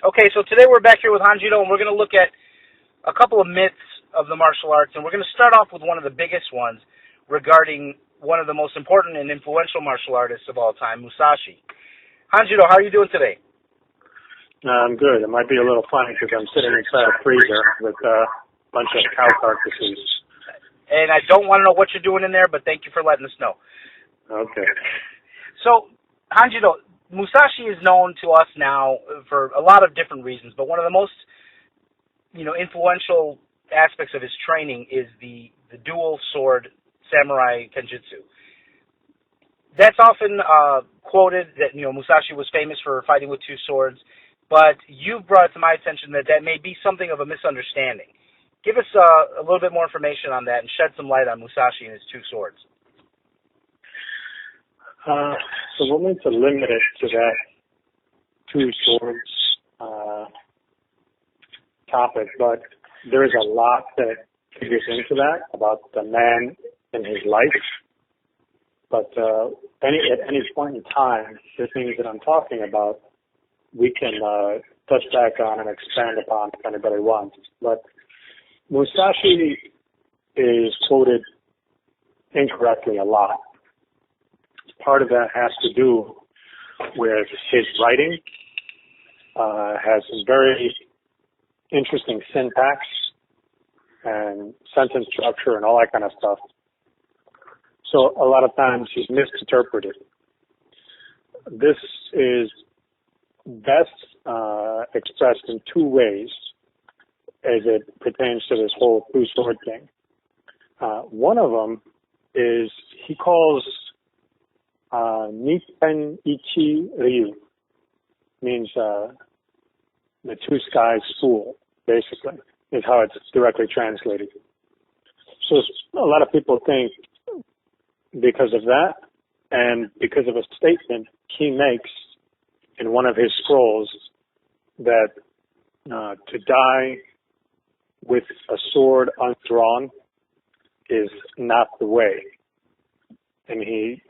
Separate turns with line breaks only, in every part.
Okay, so today we're back here with Hanjiro, and we're going to look at a couple of myths of the martial arts, and we're going to start off with one of the biggest ones regarding one of the most important and influential martial artists of all time, Musashi. Hanjiro, how are you doing today?
I'm good. It might be a little funny because I'm sitting inside a freezer with a bunch of cow carcasses.
And I don't want to know what you're doing in there, but thank you for letting us know.
Okay.
So, Hanjiro, Musashi is known to us now for a lot of different reasons, but one of the most, influential aspects of his training is the dual sword samurai kenjutsu. That's often quoted that, Musashi was famous for fighting with two swords, but you've brought to my attention that may be something of a misunderstanding. Give us a little bit more information on that and shed some light on Musashi and his two swords.
So we'll need to limit it to that two swords topic, but there is a lot that figures into that about the man and his life. But at any point in time, the things that I'm talking about, we can touch back on and expand upon if anybody wants. But Musashi is quoted incorrectly a lot. Part of that has to do with his writing. Has some very interesting syntax and sentence structure and all that kind of stuff. So a lot of times he's misinterpreted. This is best expressed in two ways as it pertains to this whole two-sword thing. One of them is he calls Nippen Ichi Ryu, means the two skies school, basically, is how it's directly translated. So a lot of people think because of that and because of a statement he makes in one of his scrolls that to die with a sword undrawn is not the way. And he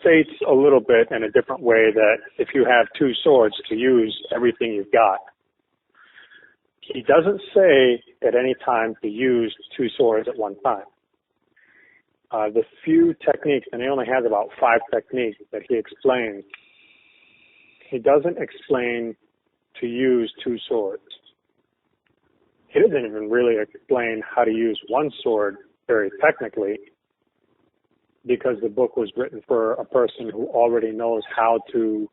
states a little bit in a different way that if you have two swords, to use everything you've got. He doesn't say at any time to use two swords at one time. The few techniques, and he only has about 5 techniques that he explains, he doesn't explain to use two swords. He doesn't even really explain how to use one sword very technically, because the book was written for a person who already knows how to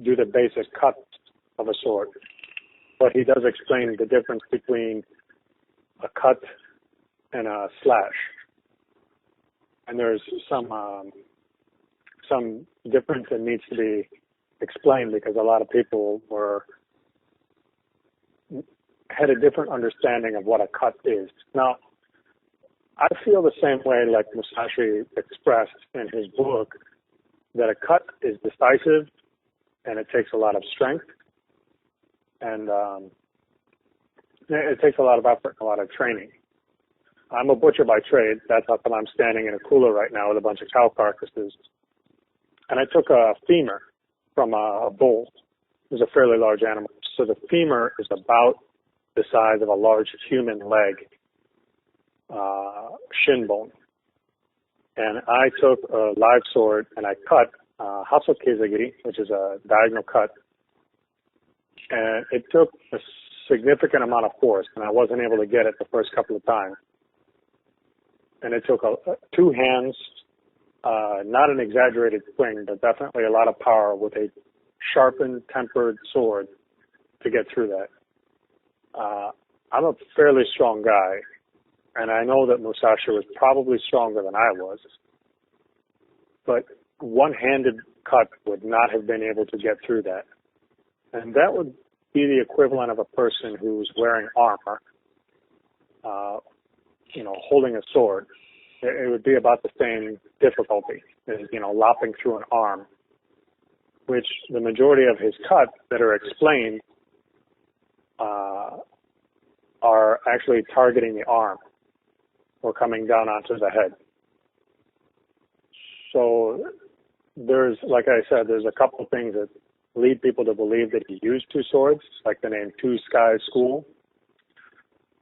do the basic cut of a sword. But he does explain the difference between a cut and a slash. And there's some difference that needs to be explained because a lot of people had a different understanding of what a cut is. Now, I feel the same way like Musashi expressed in his book, that a cut is decisive and it takes a lot of strength and it takes a lot of effort and a lot of training. I'm a butcher by trade. That's how come I'm standing in a cooler right now with a bunch of cow carcasses. And I took a femur from a bull. It was a fairly large animal. So the femur is about the size of a large human leg. Shin bone. And I took a live sword and I cut haso kezagiri, which is a diagonal cut. And it took a significant amount of force, and I wasn't able to get it the first couple of times. And it took two hands, not an exaggerated swing, but definitely a lot of power with a sharpened, tempered sword to get through that. I'm a fairly strong guy. And I know that Musashi was probably stronger than I was. But one-handed cut would not have been able to get through that. And that would be the equivalent of a person who's wearing armor, holding a sword. It would be about the same difficulty as, lopping through an arm, which the majority of his cuts that are explained are actually targeting the arm or coming down onto the head. So there's, like I said, there's a couple of things that lead people to believe that he used two swords, like the name Two Skies School,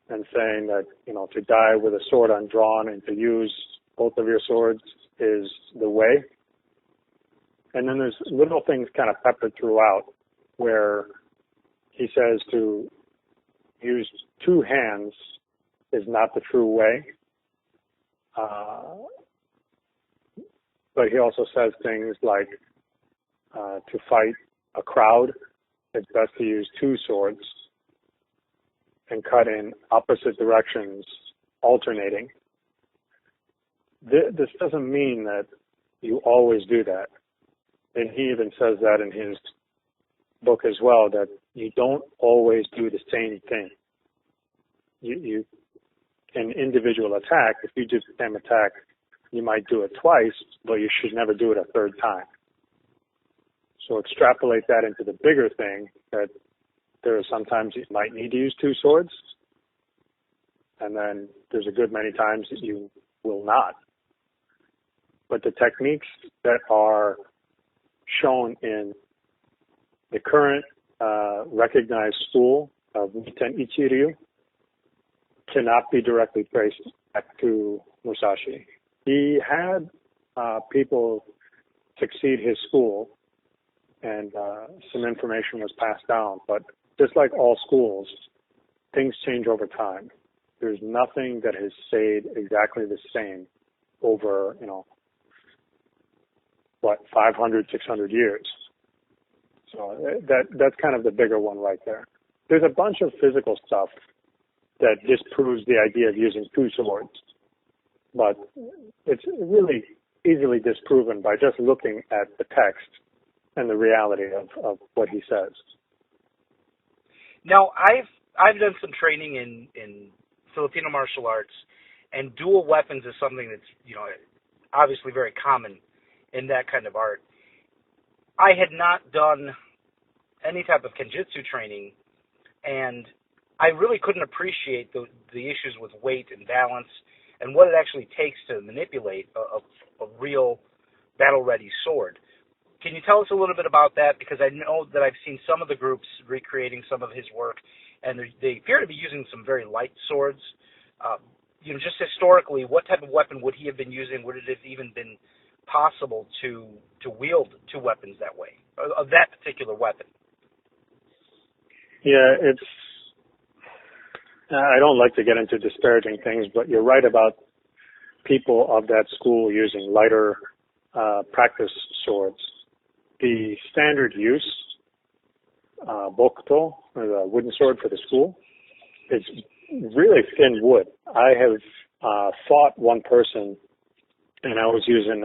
and saying that, to die with a sword undrawn and to use both of your swords is the way. And then there's little things kind of peppered throughout where he says to use two hands is not the true way. But he also says things like to fight a crowd, it's best to use two swords and cut in opposite directions, alternating. This doesn't mean that you always do that. And he even says that in his book as well, that you don't always do the same thing. You an individual attack, if you do the same attack, you might do it twice, but you should never do it a third time. So extrapolate that into the bigger thing, that there are sometimes you might need to use two swords, and then there's a good many times that you will not. But the techniques that are shown in the current recognized school of Niten Ichiryu cannot be directly traced back to Musashi. He had people succeed his school, and some information was passed down. But just like all schools, things change over time. There's nothing that has stayed exactly the same over, 500, 600 years. So that's kind of the bigger one right there. There's a bunch of physical stuff that disproves the idea of using two swords, but it's really easily disproven by just looking at the text and the reality of what he says.
Now, I've done some training in Filipino martial arts, and dual weapons is something that's obviously very common in that kind of art. I had not done any type of kenjutsu training, and I really couldn't appreciate the issues with weight and balance and what it actually takes to manipulate a real battle-ready sword. Can you tell us a little bit about that? Because I know that I've seen some of the groups recreating some of his work, and they appear to be using some very light swords. Just historically, what type of weapon would he have been using? Would it have even been possible to wield two weapons that way, of that particular weapon?
Yeah, I don't like to get into disparaging things, but you're right about people of that school using lighter practice swords. The standard use, bokuto, or the wooden sword for the school, is really thin wood. I have fought one person, and I was using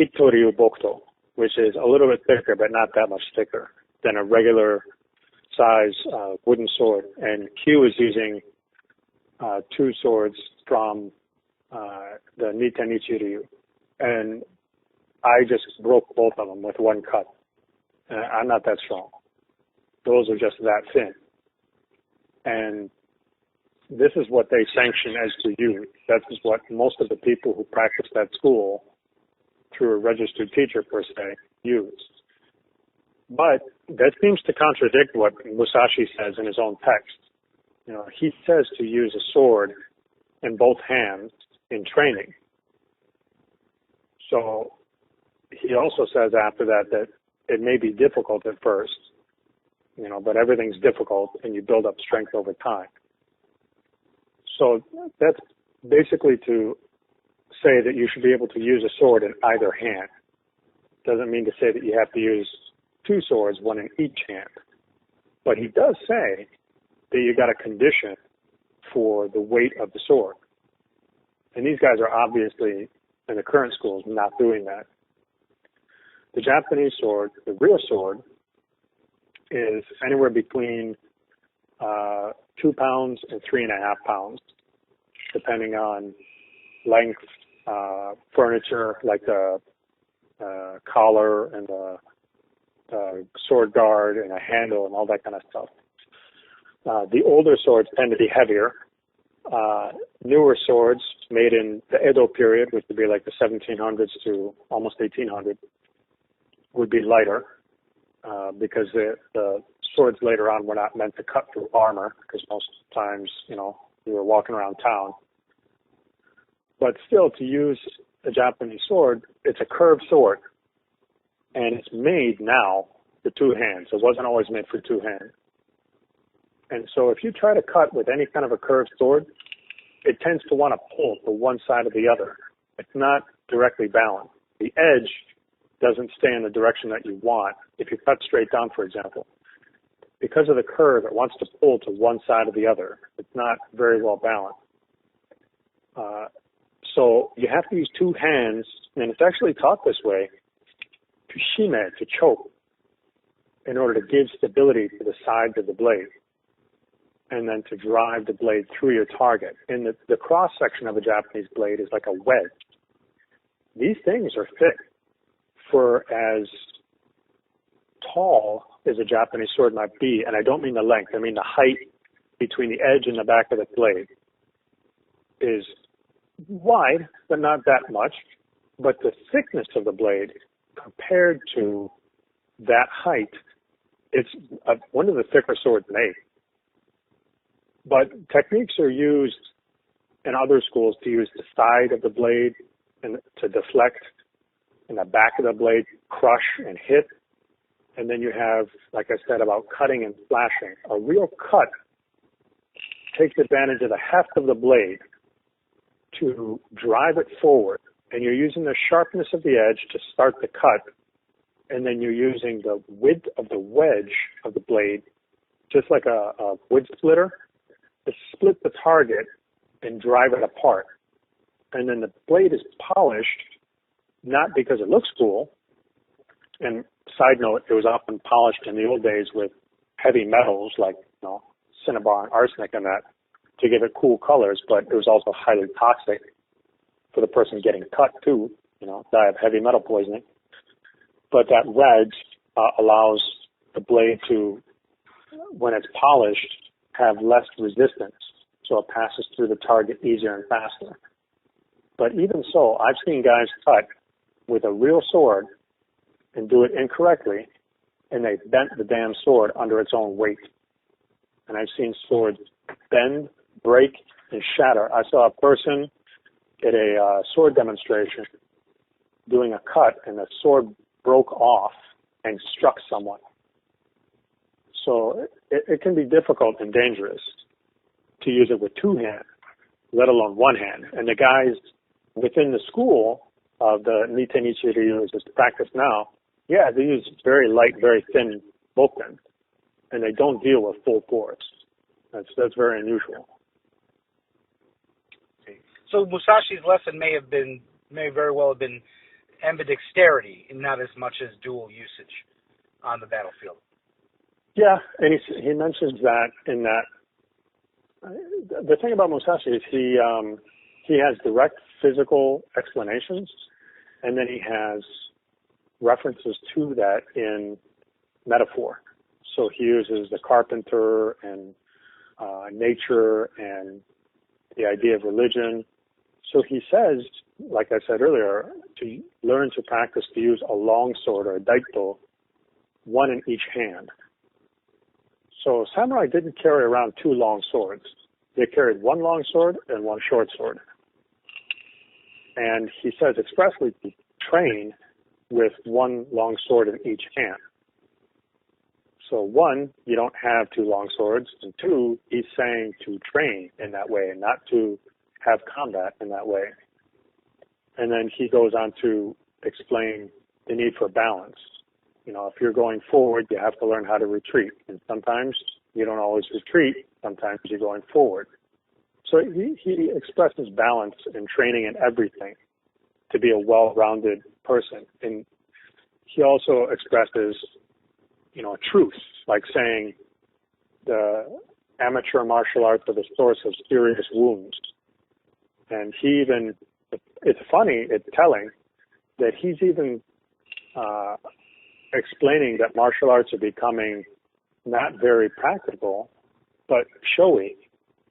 Itoryu bokuto, which is a little bit thicker, but not that much thicker than a regular size wooden sword. And Q is using two swords from the Niten Ichiryu. And I just broke both of them with one cut. And I'm not that strong. Those are just that thin. And this is what they sanction as to use. That is what most of the people who practice that school, through a registered teacher per se, use. But that seems to contradict what Musashi says in his own text. He says to use a sword in both hands in training. So he also says after that it may be difficult at first, but everything's difficult and you build up strength over time. So that's basically to say that you should be able to use a sword in either hand. Doesn't mean to say that you have to use two swords, one in each hand. But he does say that you got a condition for the weight of the sword. And these guys are obviously, in the current schools, not doing that. The Japanese sword, the real sword, is anywhere between 2 pounds and 3.5 pounds, depending on length, furniture, like the collar and the sword guard and a handle and all that kind of stuff. The older swords tend to be heavier. Newer swords made in the Edo period, which would be like the 1700s to almost 1800, would be lighter. because the swords later on were not meant to cut through armor, because most times, you were walking around town. But still, to use a Japanese sword, it's a curved sword, and it's made now for two hands. It wasn't always made for two hands. And so if you try to cut with any kind of a curved sword, it tends to want to pull to one side or the other. It's not directly balanced. The edge doesn't stay in the direction that you want. If you cut straight down, for example, because of the curve, it wants to pull to one side or the other. It's not very well balanced. So you have to use two hands, and it's actually taught this way, to shime, to choke, in order to give stability to the sides of the blade, and then to drive the blade through your target. And the cross-section of a Japanese blade is like a wedge. These things are thick for as tall as a Japanese sword might be, and I don't mean the length, I mean the height between the edge and the back of the blade is wide, but not that much. But the thickness of the blade compared to that height, it's one of the thicker swords made. But techniques are used in other schools to use the side of the blade and to deflect, and the back of the blade crush and hit. And then you have, like I said, about cutting and slashing. A real cut takes advantage of the heft of the blade to drive it forward. And you're using the sharpness of the edge to start the cut. And then you're using the width of the wedge of the blade, just like a wood splitter, to split the target and drive it apart. And then the blade is polished, not because it looks cool. And side note, it was often polished in the old days with heavy metals like, cinnabar and arsenic and that to give it cool colors, but it was also highly toxic for the person getting cut too, die of heavy metal poisoning. But that wedge allows the blade to, when it's polished, have less resistance, so it passes through the target easier and faster. But even so, I've seen guys cut with a real sword and do it incorrectly, and they bent the damn sword under its own weight. And I've seen swords bend, break, and shatter. I saw a person at a sword demonstration doing a cut, and the sword broke off and struck someone. So it can be difficult and dangerous to use it with two hands, let alone one hand. And the guys within the school of the Nitenichi Ryu, as it's practiced now, they use very light, very thin bokken, and they don't deal with full force. That's very unusual.
So Musashi's lesson may very well have been ambidexterity, and not as much as dual usage on the battlefield.
Yeah, and he mentions that in that. The thing about Musashi is he has direct physical explanations, and then he has references to that in metaphor. So he uses the carpenter and nature and the idea of religion. So he says, like I said earlier, to learn to practice to use a long sword or a daito, one in each hand. So samurai didn't carry around two long swords. They carried one long sword and one short sword. And he says expressly to train with one long sword in each hand. So one, you don't have two long swords, and two, he's saying to train in that way and not to have combat in that way. And then he goes on to explain the need for balance. If you're going forward, you have to learn how to retreat. And sometimes you don't always retreat, sometimes you're going forward. So he expresses balance in training in everything to be a well-rounded person. And he also expresses, truth, like saying the amateur martial arts are the source of serious wounds. And it's funny, it's telling that he's even explaining that martial arts are becoming not very practical, but showy,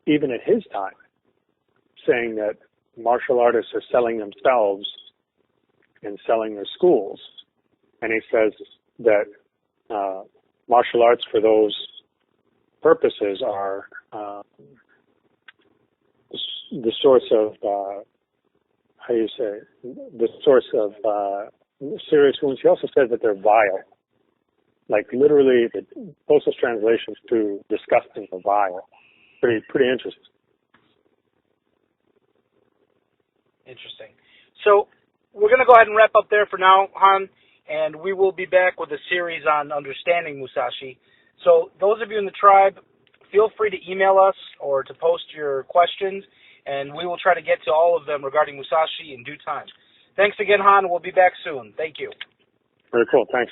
even at his time, saying that martial artists are selling themselves and selling their schools. And he says that martial arts for those purposes are the source of the source of serious wounds. He also said that they're vile. Like literally, the closest translations to disgusting or vile. Pretty interesting.
Interesting. So we're going to go ahead and wrap up there for now, Han, and we will be back with a series on understanding Musashi. So those of you in the tribe, feel free to email us or to post your questions, and we will try to get to all of them regarding Musashi in due time. Thanks again, Han. We'll be back soon. Thank you.
Very cool. Thanks.